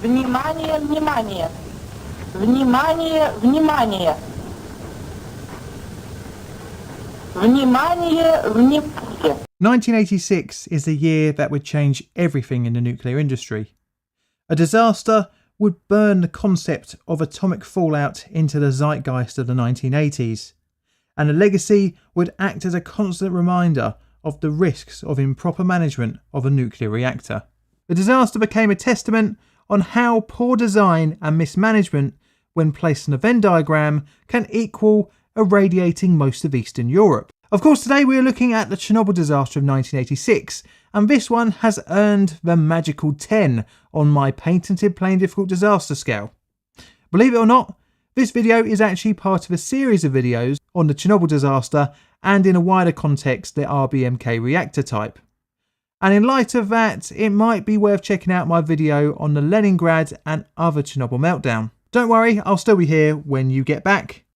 Внимание, внимание! Внимание, внимание! Внимание, внимание! 1986 is the year that would change everything in the nuclear industry. A disaster would burn the concept of atomic fallout into the zeitgeist of the 1980s, and the legacy would act as a constant reminder of the risks of improper management of a nuclear reactor. The disaster became a testament on how poor design and mismanagement, when placed in a Venn diagram, can equal irradiating most of Eastern Europe. Of course, today we are looking at the Chernobyl disaster of 1986, and this one has earned the magical 10 on my patented plain difficult disaster scale. Believe it or not, this video is actually part of a series of videos on the Chernobyl disaster and in a wider context the RBMK reactor type. And in light of that, it might be worth checking out my video on the Leningrad and other Chernobyl meltdown. Don't worry, I'll still be here when you get back.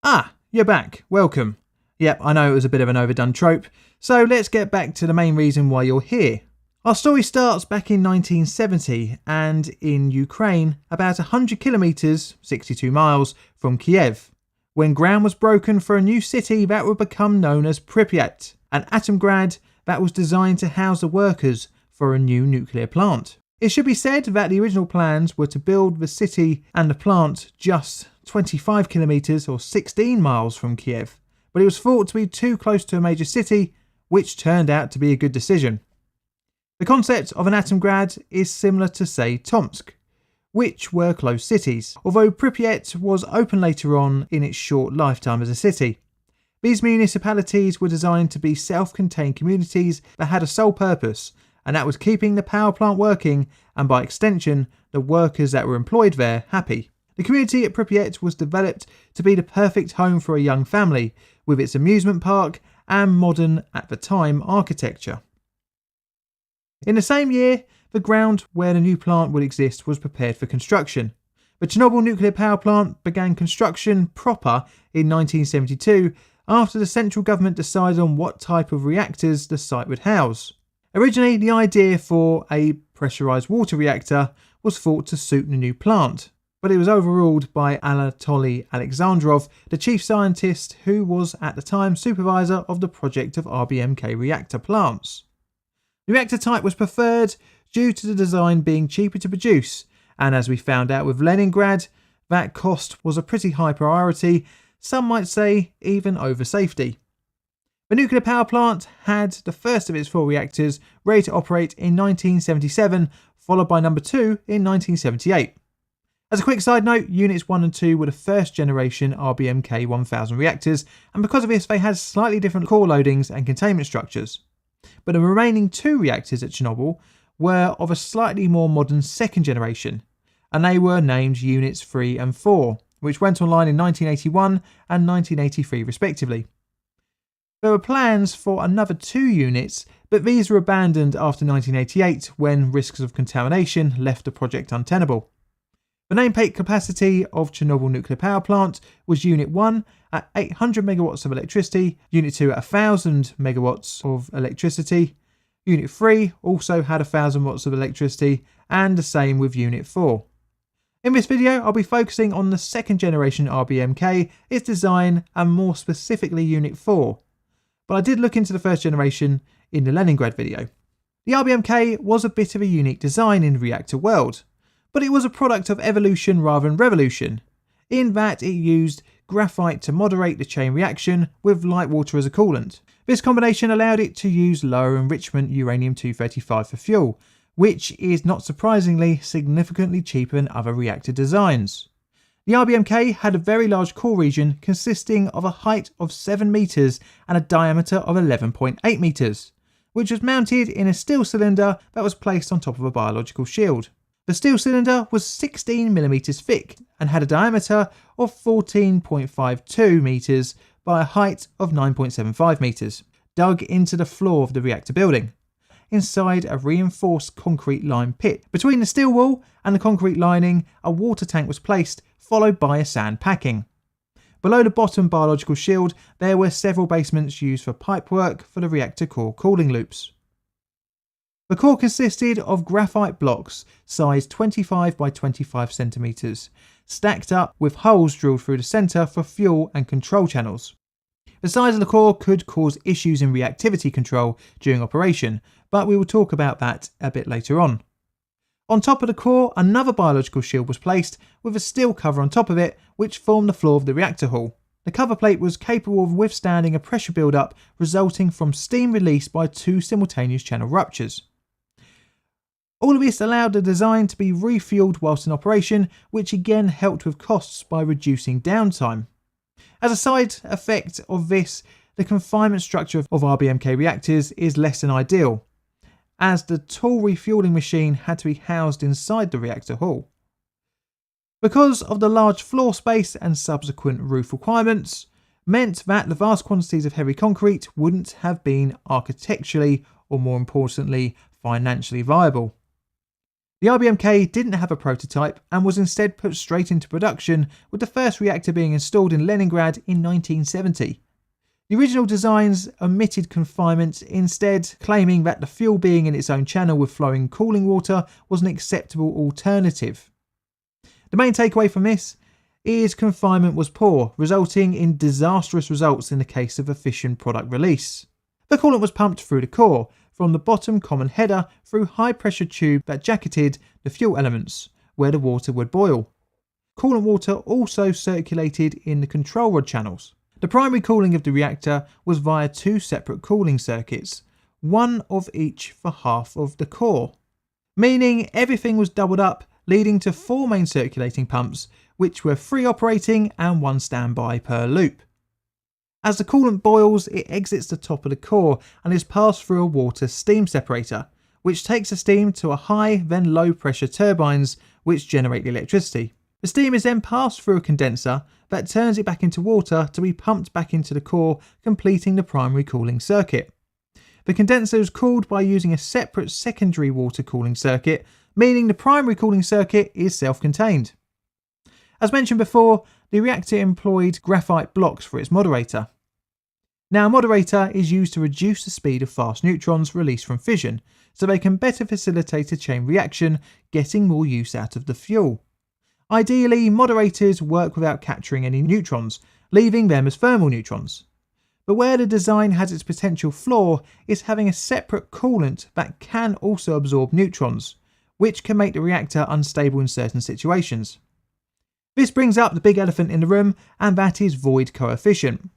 Ah, you're back. Welcome. Yep, I know it was a bit of an overdone trope, so let's get back to the main reason why you're here. Our story starts back in 1970 and in Ukraine, about 100 kilometres, 62 miles, from Kiev, when ground was broken for a new city that would become known as Pripyat, an atomgrad that was designed to house the workers for a new nuclear plant. It should be said that the original plans were to build the city and the plant just 25 kilometres or 16 miles from Kiev, but it was thought to be too close to a major city, which turned out to be a good decision. The concept of an atomgrad is similar to, say, Tomsk, which were closed cities, although Pripyat was open later on in its short lifetime as a city. These municipalities were designed to be self-contained communities that had a sole purpose, and that was keeping the power plant working and, by extension, the workers that were employed there happy. The community at Pripyat was developed to be the perfect home for a young family, with its amusement park and modern, at the time, architecture. In the same year, the ground where the new plant would exist was prepared for construction. The Chernobyl Nuclear Power Plant began construction proper in 1972 after the central government decided on what type of reactors the site would house. Originally, the idea for a pressurised water reactor was thought to suit the new plant, but it was overruled by Anatoly Alexandrov, the chief scientist who was at the time supervisor of the project of RBMK reactor plants. The reactor type was preferred due to the design being cheaper to produce, and as we found out with Leningrad, that cost was a pretty high priority, some might say even over safety. The nuclear power plant had the first of its 4 reactors ready to operate in 1977, followed by number 2 in 1978. As a quick side note, Units 1 and 2 were the first generation RBMK 1000 reactors, and because of this they had slightly different core loadings and containment structures. But the remaining 2 reactors at Chernobyl were of a slightly more modern second generation, and they were named Units 3 and 4, which went online in 1981 and 1983 respectively. There were plans for another 2 units, but these were abandoned after 1988 when risks of contamination left the project untenable. The nameplate capacity of Chernobyl Nuclear Power Plant was Unit 1 at 800 megawatts of electricity, Unit 2 at 1000 megawatts of electricity, Unit 3 also had 1000 watts of electricity, and the same with Unit 4. In this video, I'll be focusing on the second generation RBMK, its design, and more specifically Unit 4. But I did look into the first generation in the Leningrad video. The RBMK was a bit of a unique design in the reactor world, but it was a product of evolution rather than revolution, in that it used graphite to moderate the chain reaction with light water as a coolant. This combination allowed it to use lower enrichment uranium-235 for fuel, which is not surprisingly significantly cheaper than other reactor designs. The RBMK had a very large core region consisting of a height of 7 metres and a diameter of 11.8 metres, which was mounted in a steel cylinder that was placed on top of a biological shield. The steel cylinder was 16mm thick and had a diameter of 14.52 metres by a height of 9.75 metres, dug into the floor of the reactor building, inside a reinforced concrete lime pit. Between the steel wall and the concrete lining, a water tank was placed, followed by a sand packing. Below the bottom biological shield, there were several basements used for pipework for the reactor core cooling loops. The core consisted of graphite blocks sized 25 by 25 centimeters, stacked up with holes drilled through the center for fuel and control channels. The size of the core could cause issues in reactivity control during operation, but we will talk about that a bit later on. On top of the core, another biological shield was placed with a steel cover on top of it, which formed the floor of the reactor hall. The cover plate was capable of withstanding a pressure build-up resulting from steam released by two simultaneous channel ruptures. All of this allowed the design to be refueled whilst in operation, which again helped with costs by reducing downtime. As a side effect of this, the confinement structure of RBMK reactors is less than ideal, as the tall refueling machine had to be housed inside the reactor hall. Because of the large floor space and subsequent roof requirements, meant that the vast quantities of heavy concrete wouldn't have been architecturally, or more importantly, financially viable. The RBMK didn't have a prototype and was instead put straight into production, with the first reactor being installed in Leningrad in 1970. The original designs omitted confinement, instead claiming that the fuel being in its own channel with flowing cooling water was an acceptable alternative. The main takeaway from this is confinement was poor, resulting in disastrous results in the case of a fission product release. The coolant was pumped through the core, from the bottom common header through high pressure tube that jacketed the fuel elements, where the water would boil. Coolant water also circulated in the control rod channels. The primary cooling of the reactor was via two separate cooling circuits, one of each for half of the core, meaning everything was doubled up, leading to four main circulating pumps, which were free operating and one standby per loop. As the coolant boils, it exits the top of the core and is passed through a water steam separator, which takes the steam to a high then low pressure turbines which generate the electricity. The steam is then passed through a condenser that turns it back into water to be pumped back into the core, completing the primary cooling circuit. The condenser is cooled by using a separate secondary water cooling circuit, meaning the primary cooling circuit is self-contained. As mentioned before, the reactor employed graphite blocks for its moderator. Now, a moderator is used to reduce the speed of fast neutrons released from fission, so they can better facilitate a chain reaction, getting more use out of the fuel. Ideally, moderators work without capturing any neutrons, leaving them as thermal neutrons. But where the design has its potential flaw is having a separate coolant that can also absorb neutrons, which can make the reactor unstable in certain situations. This brings up the big elephant in the room, and that is void coefficient.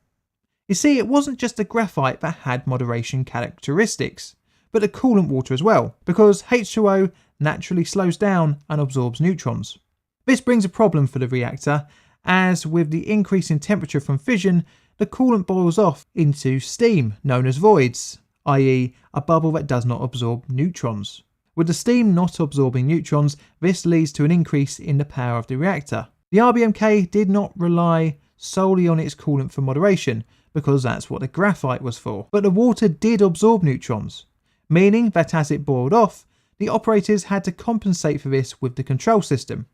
You see, it wasn't just the graphite that had moderation characteristics, but the coolant water as well, because H2O naturally slows down and absorbs neutrons. This brings a problem for the reactor, as with the increase in temperature from fission, the coolant boils off into steam, known as voids, i.e. a bubble that does not absorb neutrons. With the steam not absorbing neutrons, this leads to an increase in the power of the reactor. The RBMK did not rely solely on its coolant for moderation, because that's what the graphite was for, but the water did absorb neutrons, meaning that as it boiled off, the operators had to compensate for this with the control system.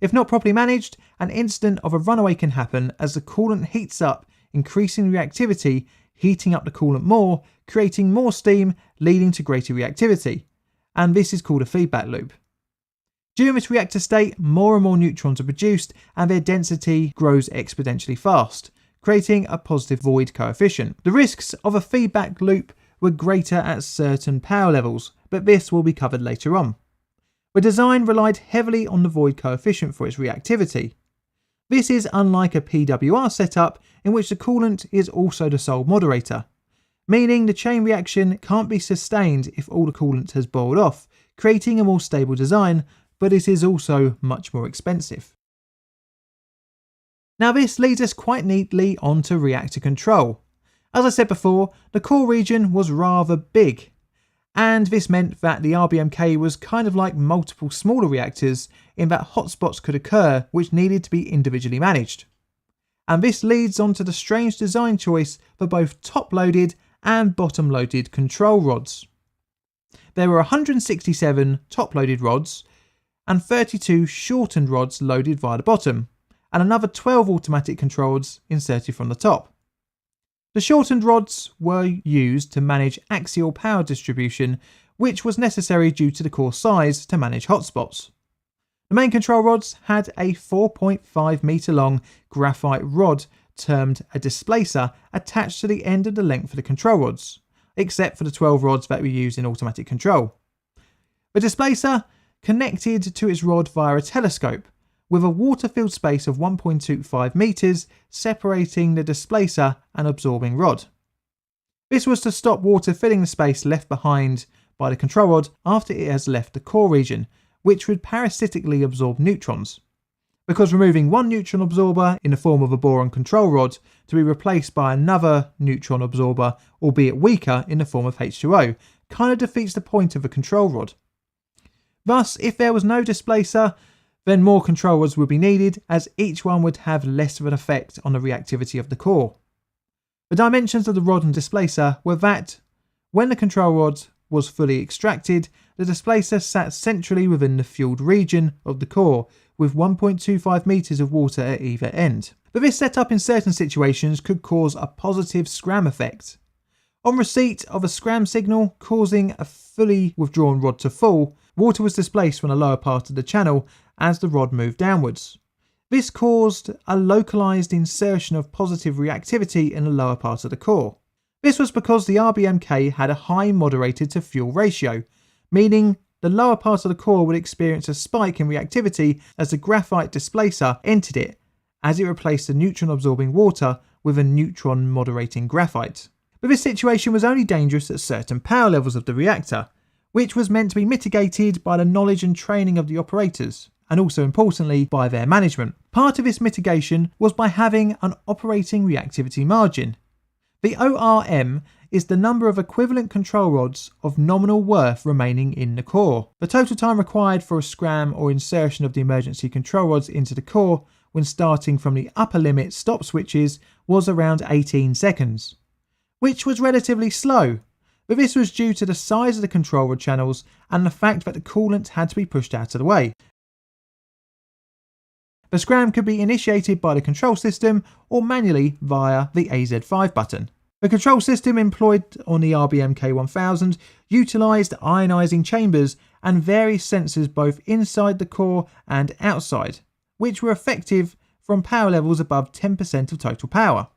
If not properly managed, an incident of a runaway can happen as the coolant heats up, increasing reactivity, heating up the coolant more, creating more steam, leading to greater reactivity, and this is called a feedback loop. During this reactor state, more and more neutrons are produced and their density grows exponentially fast, creating a positive void coefficient. The risks of a feedback loop were greater at certain power levels, but this will be covered later on. The design relied heavily on the void coefficient for its reactivity. This is unlike a PWR setup in which the coolant is also the sole moderator, meaning the chain reaction can't be sustained if all the coolant has boiled off, creating a more stable design, but it is also much more expensive. Now this leads us quite neatly onto reactor control. As I said before, the core region was rather big, and this meant that the RBMK was kind of like multiple smaller reactors in that hotspots could occur which needed to be individually managed. And this leads on to the strange design choice for both top-loaded and bottom-loaded control rods. There were 167 top-loaded rods and 32 shortened rods loaded via the bottom, and another 12 automatic controls inserted from the top. The shortened rods were used to manage axial power distribution, which was necessary due to the core size to manage hotspots. The main control rods had a 4.5 metre long graphite rod termed a displacer attached to the end of the length of the control rods, except for the 12 rods that were used in automatic control. The displacer connected to its rod via a telescope, with a water-filled space of 1.25 metres separating the displacer and absorbing rod. This was to stop water filling the space left behind by the control rod after it has left the core region, which would parasitically absorb neutrons. Because removing one neutron absorber in the form of a boron control rod to be replaced by another neutron absorber, albeit weaker, in the form of H2O, kind of defeats the point of a control rod. Thus, if there was no displacer, then more control rods would be needed, as each one would have less of an effect on the reactivity of the core. The dimensions of the rod and displacer were that, when the control rod was fully extracted, the displacer sat centrally within the fueled region of the core, with 1.25 metres of water at either end. But this setup in certain situations could cause a positive scram effect. On receipt of a scram signal causing a fully withdrawn rod to fall, water was displaced from the lower part of the channel as the rod moved downwards. This caused a localised insertion of positive reactivity in the lower part of the core. This was because the RBMK had a high moderated to fuel ratio, meaning the lower part of the core would experience a spike in reactivity as the graphite displacer entered it, as it replaced the neutron absorbing water with a neutron moderating graphite. But this situation was only dangerous at certain power levels of the reactor, which was meant to be mitigated by the knowledge and training of the operators, and also importantly by their management. Part of this mitigation was by having an operating reactivity margin. The ORM is the number of equivalent control rods of nominal worth remaining in the core. The total time required for a scram or insertion of the emergency control rods into the core when starting from the upper limit stop switches was around 18 seconds, which was relatively slow, but this was due to the size of the control rod channels and the fact that the coolant had to be pushed out of the way. The scram could be initiated by the control system or manually via the AZ5 button. The control system employed on the RBMK-1000 utilised ionising chambers and various sensors both inside the core and outside, which were effective from power levels above 10% of total power.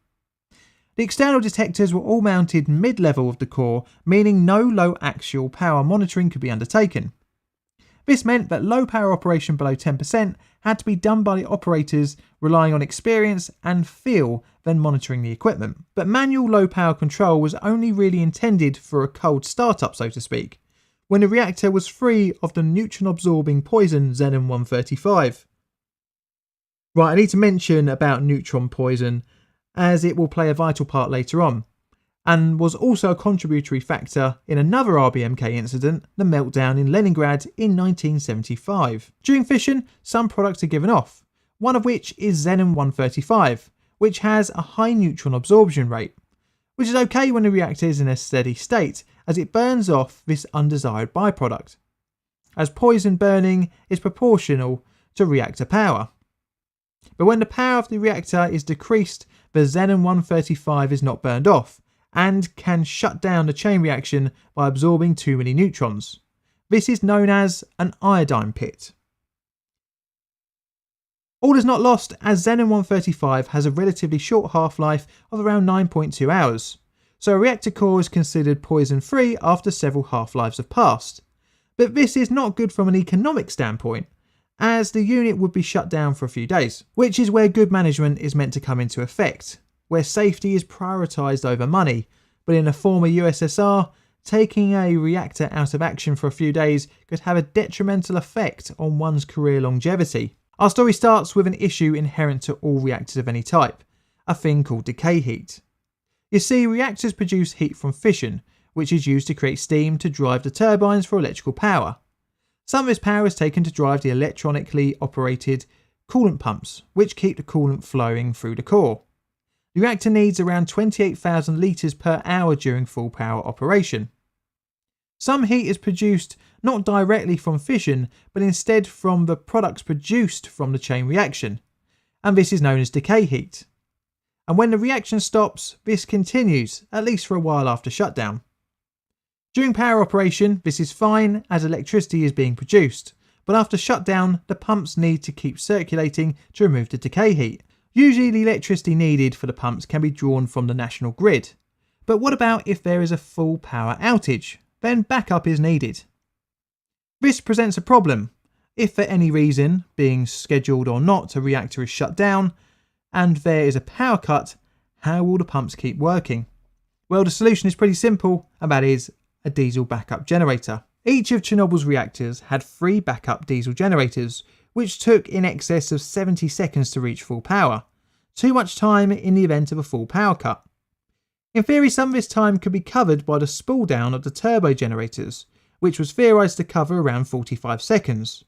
The external detectors were all mounted mid-level of the core, meaning no low axial power monitoring could be undertaken. This meant that low power operation below 10% had to be done by the operators relying on experience and feel when monitoring the equipment. But manual low power control was only really intended for a cold startup, so to speak, when the reactor was free of the neutron absorbing poison Xenon-135. Right, I need to mention about neutron poison, as it will play a vital part later on, and was also a contributory factor in another RBMK incident, the meltdown in Leningrad in 1975. During fission, some products are given off, one of which is Xenon-135, which has a high neutron absorption rate, which is okay when the reactor is in a steady state, as it burns off this undesired byproduct, as poison burning is proportional to reactor power. But when the power of the reactor is decreased, the Xenon-135 is not burned off, and can shut down the chain reaction by absorbing too many neutrons. This is known as an iodine pit. All is not lost, as Xenon-135 has a relatively short half-life of around 9.2 hours, so a reactor core is considered poison-free after several half-lives have passed. But this is not good from an economic standpoint, as the unit would be shut down for a few days, which is where good management is meant to come into effect, where safety is prioritised over money, but in the former USSR, taking a reactor out of action for a few days could have a detrimental effect on one's career longevity. Our story starts with an issue inherent to all reactors of any type, a thing called decay heat. You see, reactors produce heat from fission, which is used to create steam to drive the turbines for electrical power. Some of this power is taken to drive the electronically operated coolant pumps, which keep the coolant flowing through the core. The reactor needs around 28,000 litres per hour during full power operation. Some heat is produced not directly from fission, but instead from the products produced from the chain reaction, and this is known as decay heat. And when the reaction stops, this continues, at least for a while after shutdown. During power operation, this is fine as electricity is being produced, but after shutdown, the pumps need to keep circulating to remove the decay heat. Usually the electricity needed for the pumps can be drawn from the national grid. But what about if there is a full power outage? Then backup is needed. This presents a problem. If for any reason, being scheduled or not, a reactor is shut down and there is a power cut, how will the pumps keep working? Well, the solution is pretty simple, and that is a diesel backup generator. Each of Chernobyl's reactors had 3 backup diesel generators, which took in excess of 70 seconds to reach full power. Too much time in the event of a full power cut. In theory, some of this time could be covered by the spool down of the turbo generators, which was theorised to cover around 45 seconds.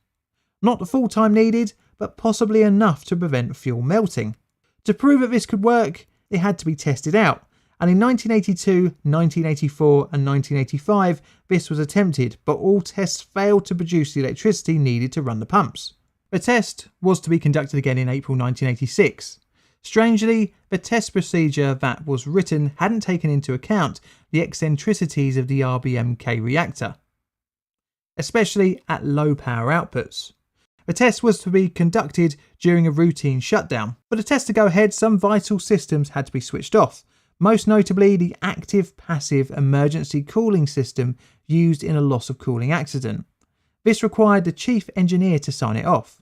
Not the full time needed, but possibly enough to prevent fuel melting. To prove that this could work, it had to be tested out, and in 1982, 1984 and 1985 this was attempted, but all tests failed to produce the electricity needed to run the pumps. The test was to be conducted again in April 1986. Strangely, the test procedure that was written hadn't taken into account the eccentricities of the RBMK reactor, especially at low power outputs. The test was to be conducted during a routine shutdown. For the test to go ahead, some vital systems had to be switched off, most notably the active-passive emergency cooling system used in a loss of cooling accident. This required the chief engineer to sign it off.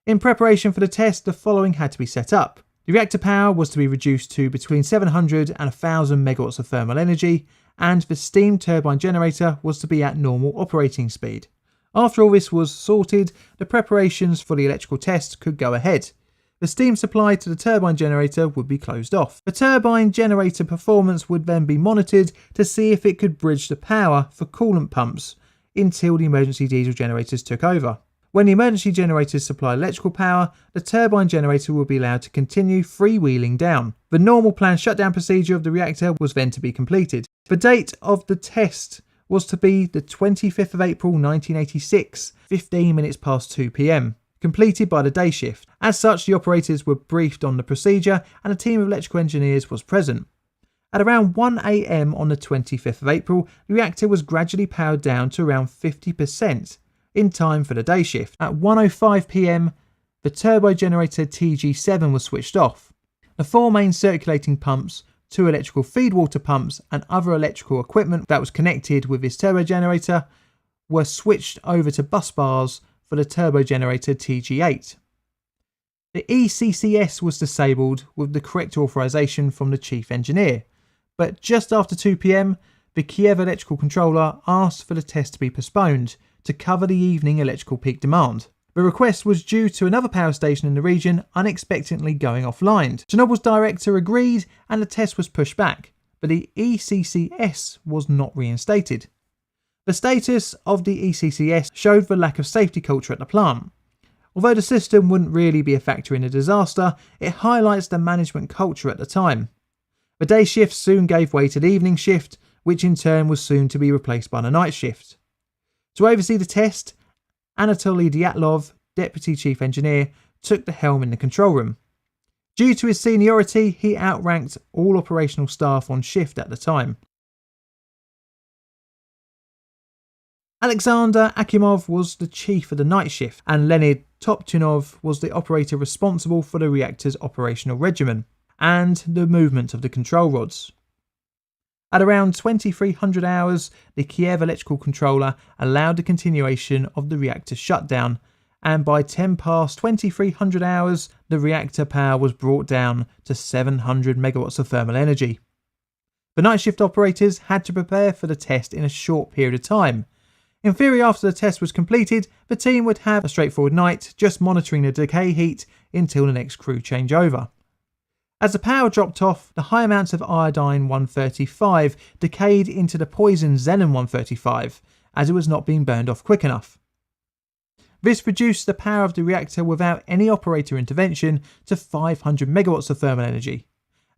In preparation for the test, the following had to be set up. The reactor power was to be reduced to between 700 and 1000 megawatts of thermal energy, and the steam turbine generator was to be at normal operating speed. After all this was sorted, the preparations for the electrical test could go ahead. The steam supply to the turbine generator would be closed off. The turbine generator performance would then be monitored to see if it could bridge the power for coolant pumps until the emergency diesel generators took over. When the emergency generators supply electrical power, the turbine generator will be allowed to continue freewheeling down. The normal planned shutdown procedure of the reactor was then to be completed. The date of the test was to be the 25th of April 1986, 15 minutes past 2 p.m, completed by the day shift. As such, the operators were briefed on the procedure and a team of electrical engineers was present. At around 1 a.m. on the 25th of April, the reactor was gradually powered down to around 50%. In time for the day shift. At 1:05 p.m, the turbo generator TG7 was switched off. The 4 main circulating pumps, 2 electrical feed water pumps and other electrical equipment that was connected with this turbo generator were switched over to bus bars for the turbo generator TG8. The ECCS was disabled with the correct authorization from the chief engineer, but just after 2 p.m, the Kiev electrical controller asked for the test to be postponed to cover the evening electrical peak demand. The request was due to another power station in the region unexpectedly going offline. Chernobyl's director agreed and the test was pushed back, but the ECCS was not reinstated. The status of the ECCS showed the lack of safety culture at the plant. Although the system wouldn't really be a factor in a disaster, it highlights the management culture at the time. The day shift soon gave way to the evening shift, which in turn was soon to be replaced by the night shift. To oversee the test, Anatoly Dyatlov, Deputy Chief Engineer, took the helm in the control room. Due to his seniority, he outranked all operational staff on shift at the time. Alexander Akimov was the chief of the night shift, and Leonid Toptunov was the operator responsible for the reactor's operational regimen and the movement of the control rods. At around 2300 hours, the Kiev electrical controller allowed the continuation of the reactor shutdown, and by 10 past 2300 hours, the reactor power was brought down to 700 megawatts of thermal energy. The night shift operators had to prepare for the test in a short period of time. In theory, after the test was completed, the team would have a straightforward night, just monitoring the decay heat until the next crew changeover. As the power dropped off, the high amounts of iodine-135 decayed into the poison xenon-135, as it was not being burned off quick enough. This reduced the power of the reactor without any operator intervention to 500 megawatts of thermal energy,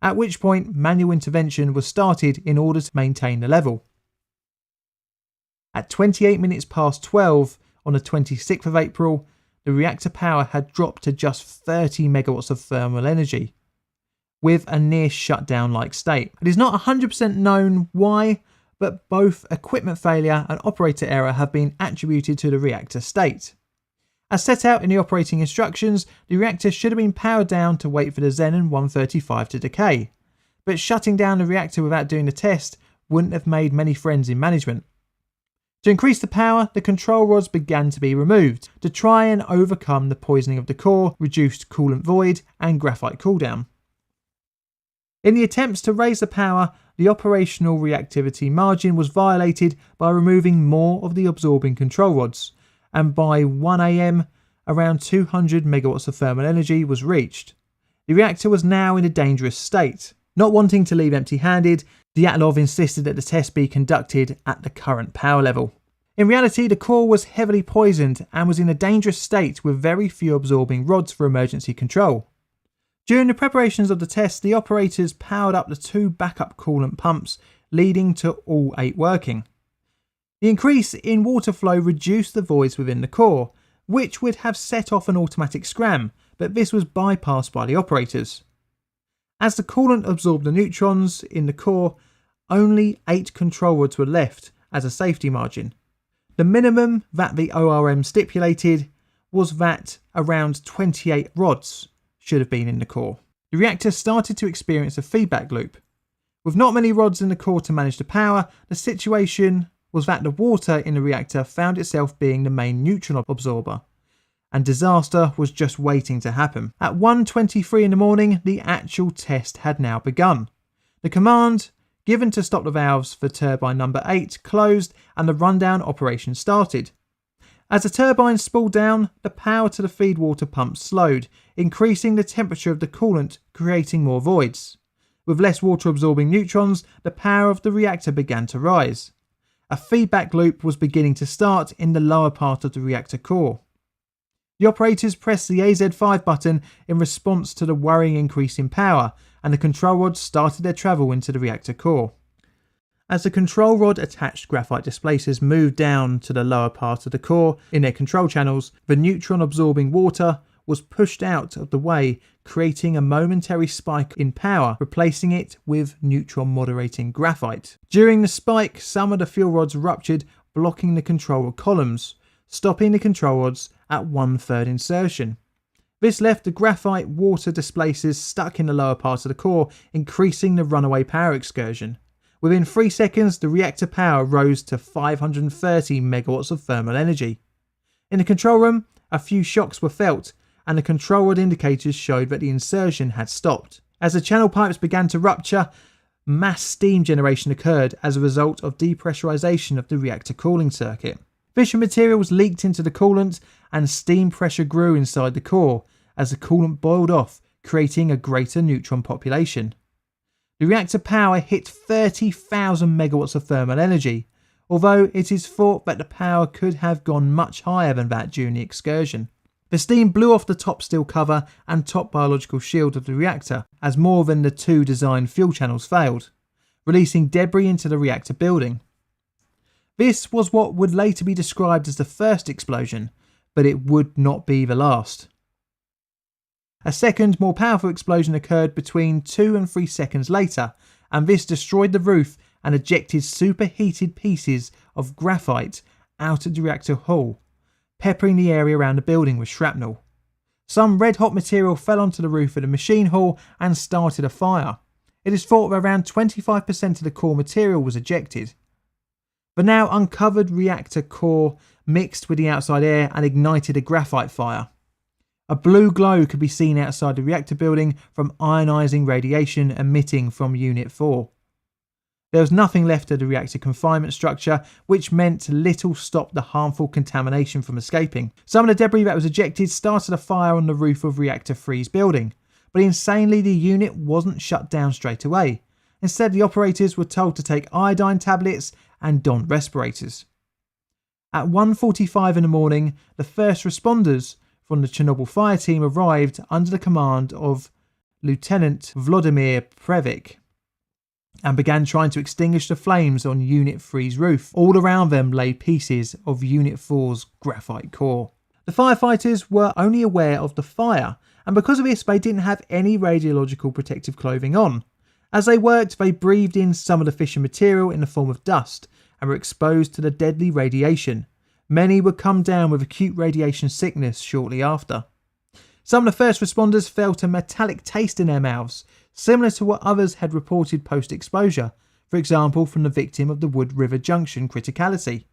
at which point manual intervention was started in order to maintain the level. At 28 minutes past 12 on the 26th of April, the reactor power had dropped to just 30 megawatts of thermal energy, with a near shutdown-like state. It is not 100% known why, but both equipment failure and operator error have been attributed to the reactor state. As set out in the operating instructions, the reactor should have been powered down to wait for the xenon 135 to decay, but shutting down the reactor without doing the test wouldn't have made many friends in management. To increase the power, the control rods began to be removed to try and overcome the poisoning of the core, reduced coolant void and graphite cooldown. In the attempts to raise the power, the operational reactivity margin was violated by removing more of the absorbing control rods, and by 1 AM around 200 megawatts of thermal energy was reached. The reactor was now in a dangerous state. Not wanting to leave empty-handed, Dyatlov insisted that the test be conducted at the current power level. In reality, the core was heavily poisoned and was in a dangerous state with very few absorbing rods for emergency control. During the preparations of the test, the operators powered up the 2 backup coolant pumps, leading to all 8 working. The increase in water flow reduced the voids within the core, which would have set off an automatic scram, but this was bypassed by the operators. As the coolant absorbed the neutrons in the core, only 8 control rods were left as a safety margin. The minimum that the ORM stipulated was that around 28 rods should have been in the core. The reactor started to experience a feedback loop. With not many rods in the core to manage the power, the situation was that the water in the reactor found itself being the main neutron absorber, and disaster was just waiting to happen. At 1:23 in the morning, the actual test had now begun. The command given to stop the valves for turbine number 8 closed and the rundown operation started. As the turbines spooled down, the power to the feed water pumps slowed, increasing the temperature of the coolant, creating more voids. With less water absorbing neutrons, the power of the reactor began to rise. A feedback loop was beginning to start in the lower part of the reactor core. The operators pressed the AZ5 button in response to the worrying increase in power, and the control rods started their travel into the reactor core. As the control rod attached graphite displacers moved down to the lower part of the core in their control channels, the neutron absorbing water was pushed out of the way, creating a momentary spike in power, replacing it with neutron moderating graphite. During the spike, some of the fuel rods ruptured, blocking the control rod columns, stopping the control rods at 1/3 insertion. This left the graphite water displacers stuck in the lower part of the core, increasing the runaway power excursion. Within 3 seconds, the reactor power rose to 530 megawatts of thermal energy. In the control room, a few shocks were felt, and the control rod indicators showed that the insertion had stopped. As the channel pipes began to rupture, mass steam generation occurred as a result of depressurization of the reactor cooling circuit. Fission materials leaked into the coolant, and steam pressure grew inside the core as the coolant boiled off, creating a greater neutron population. The reactor power hit 30,000 megawatts of thermal energy, although it is thought that the power could have gone much higher than that during the excursion. The steam blew off the top steel cover and top biological shield of the reactor as more than the 2 designed fuel channels failed, releasing debris into the reactor building. This was what would later be described as the first explosion, but it would not be the last. A second, more powerful explosion occurred between 2 and 3 seconds later, and this destroyed the roof and ejected superheated pieces of graphite out of the reactor hull, peppering the area around the building with shrapnel. Some red-hot material fell onto the roof of the machine hall and started a fire. It is thought that around 25% of the core material was ejected. The now uncovered reactor core mixed with the outside air and ignited a graphite fire. A blue glow could be seen outside the reactor building from ionizing radiation emitting from Unit 4. There was nothing left of the reactor confinement structure, which meant little stopped the harmful contamination from escaping. Some of the debris that was ejected started a fire on the roof of Reactor 3's building, but insanely the unit wasn't shut down straight away. Instead, the operators were told to take iodine tablets and don respirators. At 1:45 in the morning, the first responders from the Chernobyl fire team arrived under the command of Lieutenant Vladimir Pripyat and began trying to extinguish the flames on Unit 3's roof. All around them lay pieces of Unit 4's graphite core. The firefighters were only aware of the fire, and because of this they didn't have any radiological protective clothing on, As they worked, they breathed in some of the fission material in the form of dust and were exposed to the deadly radiation. Many would come down with acute radiation sickness shortly after. Some of the first responders felt a metallic taste in their mouths, similar to what others had reported post-exposure, for example from the victim of the Wood River Junction criticality.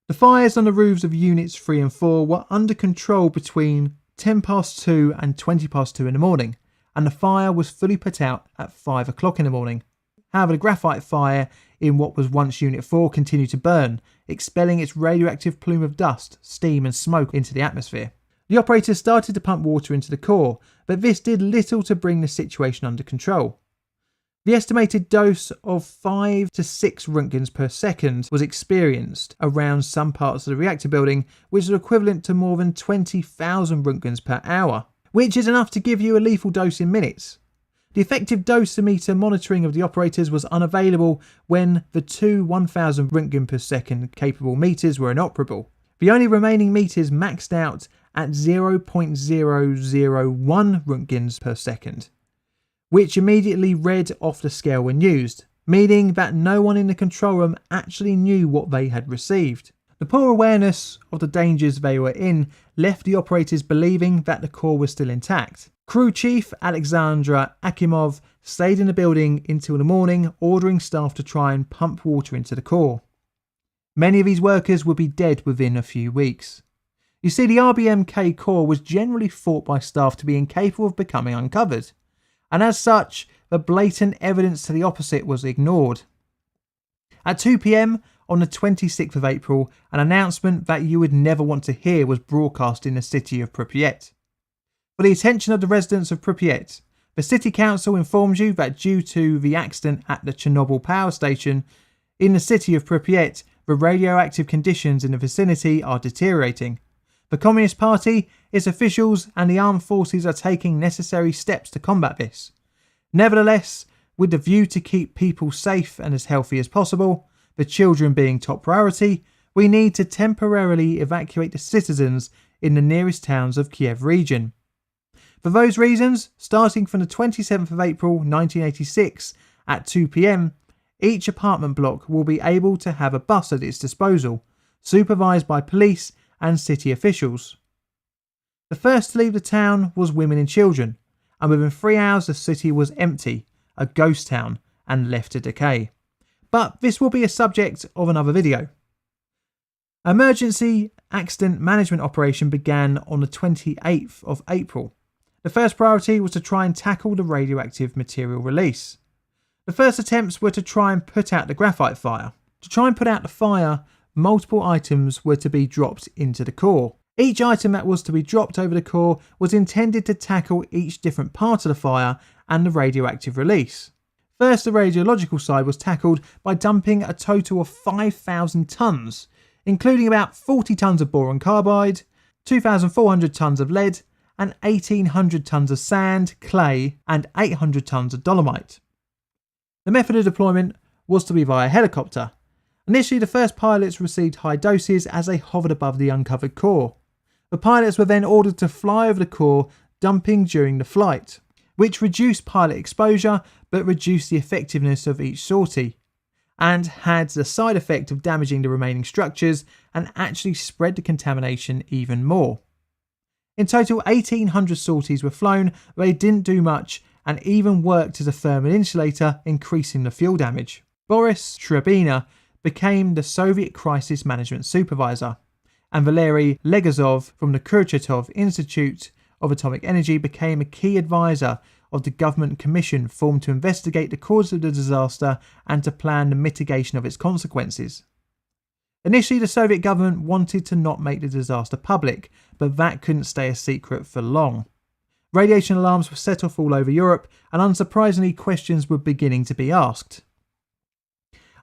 The fires on the roofs of Units 3 and 4 were under control between 2:10 and 2:20 in the morning, and the fire was fully put out at 5 o'clock in the morning. However, the graphite fire in what was once Unit 4 continued to burn, expelling its radioactive plume of dust, steam and smoke into the atmosphere. The operators started to pump water into the core, but this did little to bring the situation under control. The estimated dose of 5 to 6 Röntgens per second was experienced around some parts of the reactor building, which is equivalent to more than 20,000 Röntgens per hour, which is enough to give you a lethal dose in minutes. The effective dosimeter monitoring of the operators was unavailable when the two 1000 Röntgen per second capable meters were inoperable. The only remaining meters maxed out at 0.001 Röntgens per second, which immediately read off the scale when used, meaning that no one in the control room actually knew what they had received. The poor awareness of the dangers they were in left the operators believing that the core was still intact. Crew Chief Alexandra Akimov stayed in the building until the morning, ordering staff to try and pump water into the core. Many of these workers would be dead within a few weeks. You see, the RBMK core was generally thought by staff to be incapable of becoming uncovered, and as such, the blatant evidence to the opposite was ignored. At 2 p.m. on the 26th of April, an announcement that you would never want to hear was broadcast in the city of Pripyat. For the attention of the residents of Pripyat, the city council informs you that due to the accident at the Chernobyl power station in the city of Pripyat, the radioactive conditions in the vicinity are deteriorating. The Communist Party, its officials and the armed forces are taking necessary steps to combat this. Nevertheless, with the view to keep people safe and as healthy as possible, the children being top priority, we need to temporarily evacuate the citizens in the nearest towns of Kiev region. For those reasons, starting from the 27th of April 1986 at 2 p.m, each apartment block will be able to have a bus at its disposal, supervised by police and city officials. The first to leave the town was women and children, and within 3 hours the city was empty, a ghost town, and left to decay. But this will be a subject of another video. Emergency accident management operation began on the 28th of April. The first priority was to try and tackle the radioactive material release. The first attempts were to try and put out the graphite fire. To try and put out the fire, multiple items were to be dropped into the core. Each item that was to be dropped over the core was intended to tackle each different part of the fire and the radioactive release. First, the radiological side was tackled by dumping a total of 5,000 tonnes, including about 40 tonnes of boron carbide, 2,400 tonnes of lead, and 1,800 tonnes of sand, clay, and 800 tonnes of dolomite. The method of deployment was to be via helicopter. Initially, the first pilots received high doses as they hovered above the uncovered core. The pilots were then ordered to fly over the core, dumping during the flight, which reduced pilot exposure but reduced the effectiveness of each sortie, and had the side effect of damaging the remaining structures and actually spread the contamination even more. In total, 1,800 sorties were flown, but they didn't do much and even worked as a thermal insulator, increasing the fuel damage. Boris Trebina became the Soviet Crisis Management Supervisor, and Valery Legazov from the Kurchatov Institute of Atomic Energy became a key advisor of the government commission formed to investigate the cause of the disaster and to plan the mitigation of its consequences. Initially, the Soviet government wanted to not make the disaster public, but that couldn't stay a secret for long. Radiation alarms were set off all over Europe, and unsurprisingly, questions were beginning to be asked.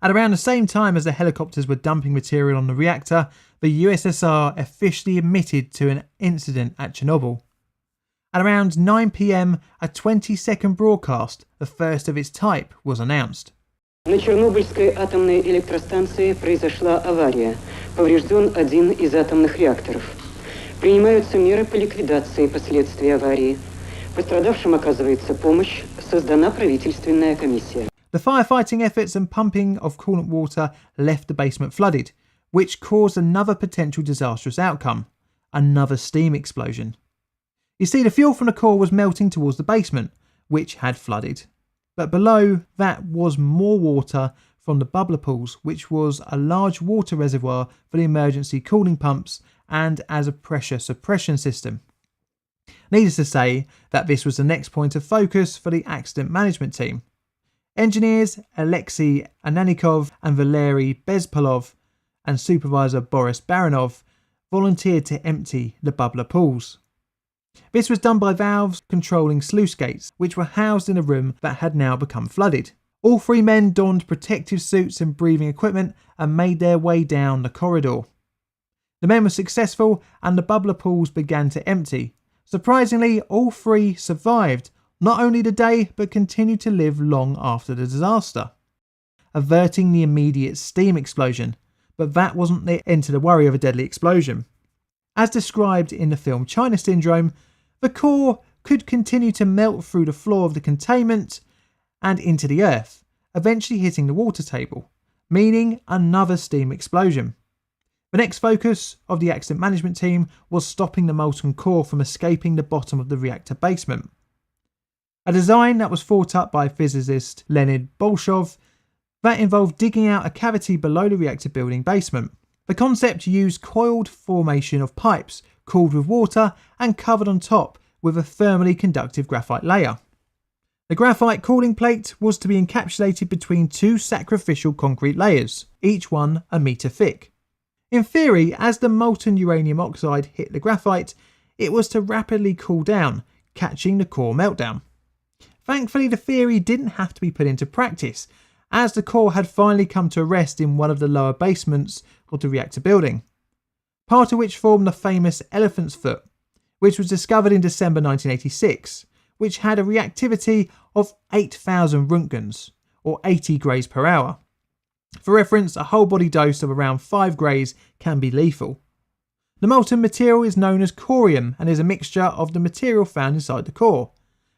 At around the same time as the helicopters were dumping material on the reactor, the USSR officially admitted to an incident at Chernobyl. At around 9 p.m, a 20-second broadcast, the first of its type, was announced. На Чернобыльской атомной электростанции произошла авария. Поврежден один из атомных реакторов. Принимаются меры по ликвидации последствий аварии. Пострадавшим оказывается помощь Создана правительственная комиссия. The firefighting efforts and pumping of coolant water left the basement flooded, which caused another potential disastrous outcome, another steam explosion. You see, the fuel from the core was melting towards the basement, which had flooded. But below that was more water from the bubbler pools, which was a large water reservoir for the emergency cooling pumps and as a pressure suppression system. Needless to say that this was the next point of focus for the accident management team. Engineers Alexei Ananikov and Valery Bezpolov and supervisor Boris Baranov volunteered to empty the bubbler pools. This was done by valves controlling sluice gates, which were housed in a room that had now become flooded. All three men donned protective suits and breathing equipment and made their way down the corridor. The men were successful and the bubbler pools began to empty. Surprisingly, all three survived, not only the day but continued to live long after the disaster, averting the immediate steam explosion. But that wasn't the end to the worry of a deadly explosion. As described in the film China Syndrome, the core could continue to melt through the floor of the containment and into the earth, eventually hitting the water table, meaning another steam explosion. The next focus of the accident management team was stopping the molten core from escaping the bottom of the reactor basement. A design that was thought up by physicist Leonid Bolshov that involved digging out a cavity below the reactor building basement. The concept used coiled formation of pipes cooled with water and covered on top with a thermally conductive graphite layer. The graphite cooling plate was to be encapsulated between two sacrificial concrete layers, each one a metre thick. In theory, as the molten uranium oxide hit the graphite, it was to rapidly cool down, catching the core meltdown. Thankfully, the theory didn't have to be put into practice, as the core had finally come to rest in one of the lower basements of the reactor building, part of which formed the famous Elephant's Foot, which was discovered in December 1986, which had a reactivity of 8,000 roentgens, or 80 grays per hour. For reference, a whole body dose of around 5 grays can be lethal. The molten material is known as corium and is a mixture of the material found inside the core,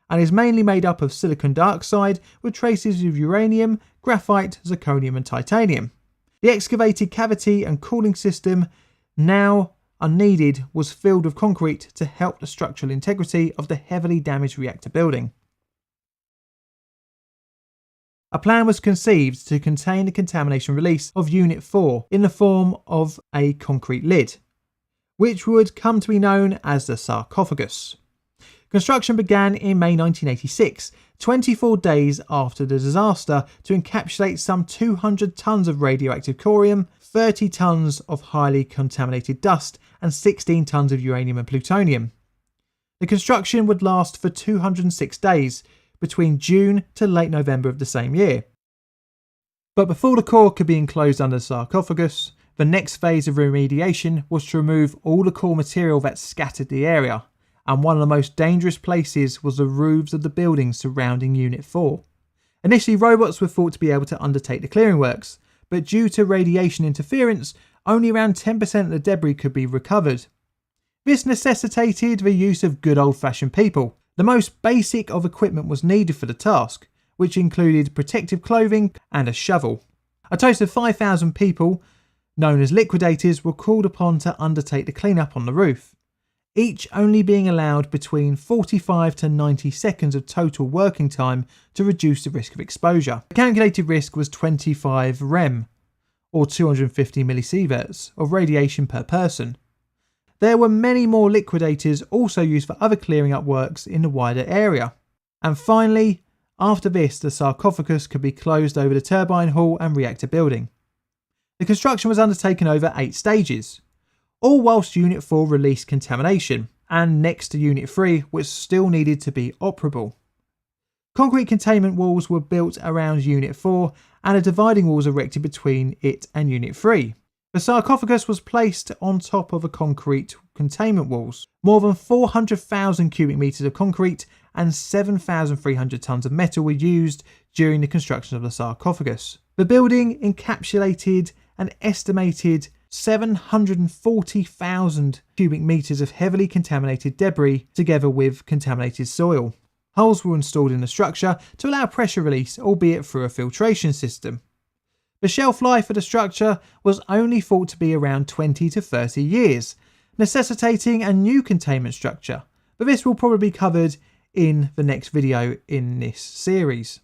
and is mainly made up of silicon dioxide with traces of uranium, graphite, zirconium and titanium. The excavated cavity and cooling system, now unneeded, was filled with concrete to help the structural integrity of the heavily damaged reactor building. A plan was conceived to contain the contamination release of Unit 4 in the form of a concrete lid, which would come to be known as the sarcophagus. Construction began in May 1986, 24 days after the disaster, to encapsulate some 200 tonnes of radioactive corium, 30 tonnes of highly contaminated dust, and 16 tonnes of uranium and plutonium. The construction would last for 206 days, between June to late November of the same year. But before the core could be enclosed under the sarcophagus, the next phase of remediation was to remove all the core material that scattered the area, and one of the most dangerous places was the roofs of the buildings surrounding Unit 4. Initially, robots were thought to be able to undertake the clearing works, but due to radiation interference, only around 10% of the debris could be recovered. This necessitated the use of good old-fashioned people. The most basic of equipment was needed for the task, which included protective clothing and a shovel. A total of 5,000 people, known as liquidators, were called upon to undertake the cleanup on the roof, each only being allowed between 45 to 90 seconds of total working time to reduce the risk of exposure. The calculated risk was 25 rem, or 250 millisieverts, of radiation per person. There were many more liquidators also used for other clearing up works in the wider area. And finally, after this, the sarcophagus could be closed over the turbine hall and reactor building. The construction was undertaken over 8 stages, all whilst Unit 4 released contamination, and next to Unit 3, which still needed to be operable. Concrete containment walls were built around Unit 4 and a dividing wall was erected between it and Unit 3. The sarcophagus was placed on top of a concrete containment walls. More than 400,000 cubic metres of concrete and 7,300 tonnes of metal were used during the construction of the sarcophagus. The building encapsulated an estimated 740,000 cubic metres of heavily contaminated debris together with contaminated soil. Holes were installed in the structure to allow pressure release, albeit through a filtration system. The shelf life of the structure was only thought to be around 20 to 30 years, necessitating a new containment structure, but this will probably be covered in the next video in this series.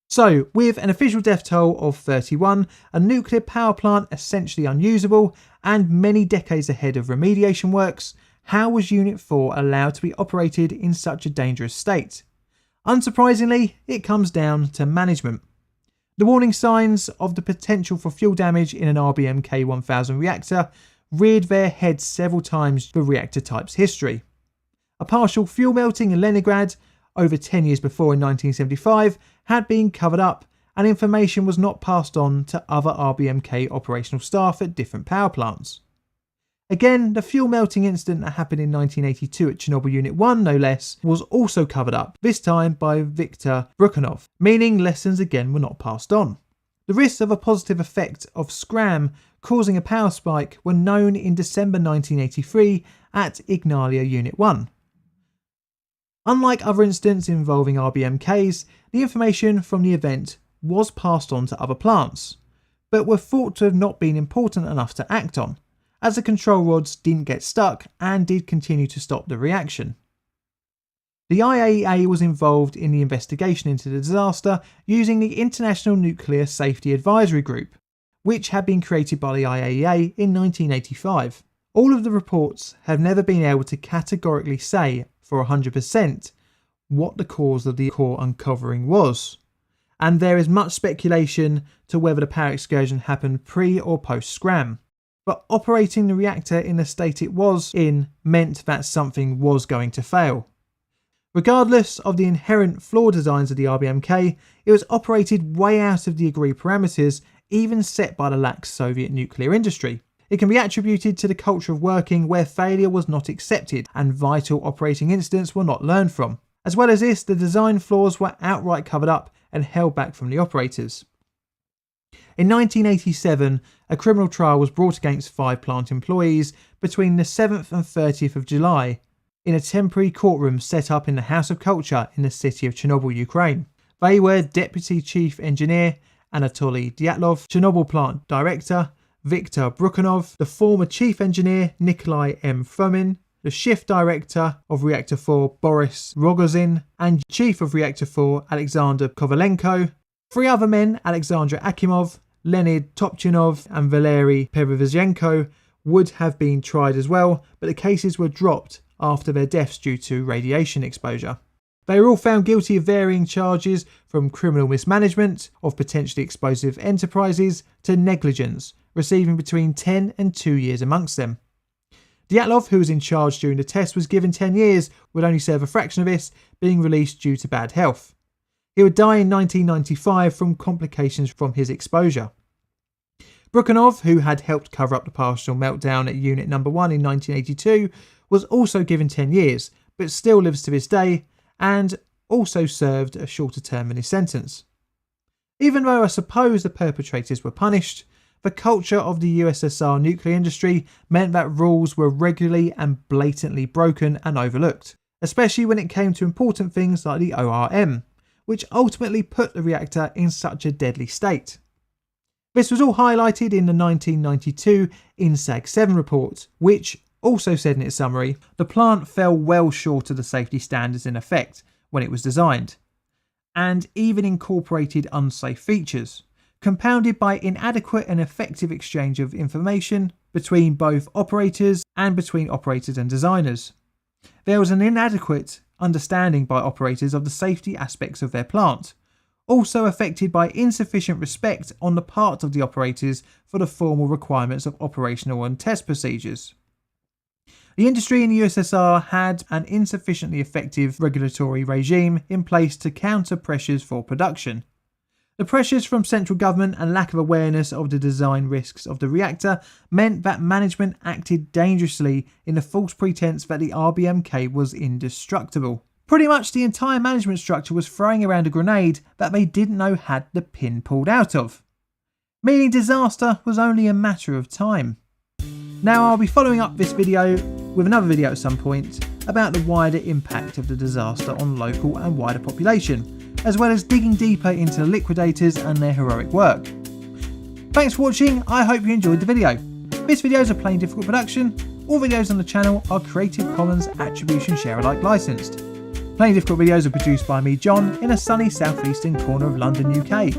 So, with an official death toll of 31, a nuclear power plant essentially unusable, and many decades ahead of remediation works, how was Unit 4 allowed to be operated in such a dangerous state? Unsurprisingly, it comes down to management. The warning signs of the potential for fuel damage in an RBMK-1000 reactor reared their heads several times through the reactor type's history. A partial fuel melting in Leningrad over 10 years before in 1975 had been covered up, and information was not passed on to other RBMK operational staff at different power plants. Again, the fuel melting incident that happened in 1982 at Chernobyl Unit 1, no less, was also covered up, this time by Viktor Brukhanov, meaning lessons again were not passed on. The risks of a positive effect of scram causing a power spike were known in December 1983 at Ignalia Unit 1. Unlike other incidents involving RBMKs, the information from the event was passed on to other plants, but were thought to have not been important enough to act on, as the control rods didn't get stuck and did continue to stop the reaction. The IAEA was involved in the investigation into the disaster using the International Nuclear Safety Advisory Group, which had been created by the IAEA in 1985. All of the reports have never been able to categorically say for 100% what the cause of the core uncovering was, and there is much speculation to whether the power excursion happened pre or post scram. But operating the reactor in the state it was in meant that something was going to fail. Regardless of the inherent flawed designs of the RBMK, it was operated way out of the agreed parameters even set by the lax Soviet nuclear industry. It can be attributed to the culture of working where failure was not accepted and vital operating incidents were not learned from. As well as this, the design flaws were outright covered up and held back from the operators. In 1987, a criminal trial was brought against 5 plant employees between the 7th and 30th of July in a temporary courtroom set up in the House of Culture in the city of Chernobyl, Ukraine. They were Deputy Chief Engineer Anatoly Dyatlov, Chernobyl Plant Director Viktor Brukhanov, the former Chief Engineer Nikolai M. Fomin, the Shift Director of Reactor 4 Boris Rogozin, and Chief of Reactor 4 Alexander Kovalenko. 3 other men, Alexander Akimov, Leonid Topchinov and Valery Perevizhenko, would have been tried as well, but the cases were dropped after their deaths due to radiation exposure. They were all found guilty of varying charges from criminal mismanagement of potentially explosive enterprises to negligence, receiving between 10 and 2 years amongst them. Dyatlov, who was in charge during the test, was given 10 years, would only serve a fraction of this, being released due to bad health. He would die in 1995 from complications from his exposure. Brukhanov, who had helped cover up the partial meltdown at Unit No. 1 in 1982, was also given 10 years, but still lives to this day, and also served a shorter term than his sentence. Even though I suppose the perpetrators were punished, the culture of the USSR nuclear industry meant that rules were regularly and blatantly broken and overlooked, especially when it came to important things like the ORM, which ultimately put the reactor in such a deadly state. This was all highlighted in the 1992 INSAG 7 report, which also said in its summary, the plant fell well short of the safety standards in effect when it was designed, and even incorporated unsafe features, compounded by inadequate and effective exchange of information between both operators and between operators and designers. There was an inadequate understanding by operators of the safety aspects of their plant, also affected by insufficient respect on the part of the operators for the formal requirements of operational and test procedures. The industry in the USSR had an insufficiently effective regulatory regime in place to counter pressures for production. The pressures from central government and lack of awareness of the design risks of the reactor meant that management acted dangerously in the false pretense that the RBMK was indestructible. Pretty much the entire management structure was throwing around a grenade that they didn't know had the pin pulled out of, meaning disaster was only a matter of time. Now I'll be following up this video with another video at some point about the wider impact of the disaster on local and wider population, as well as digging deeper into the liquidators and their heroic work. Thanks for watching, I hope you enjoyed the video. This video is a Plain Difficult production. All videos on the channel are Creative Commons Attribution Share Alike licensed. Plain Difficult videos are produced by me, John, in a sunny southeastern corner of London, UK.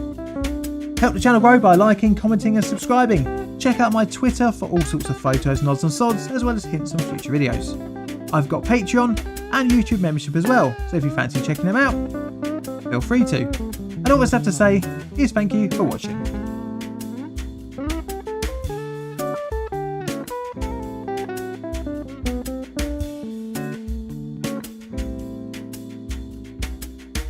Help the channel grow by liking, commenting and subscribing. Check out my Twitter for all sorts of photos, nods and sods, as well as hints on future videos. I've got Patreon and YouTube membership as well, so if you fancy checking them out, feel free to. And all that's left to say is thank you for watching.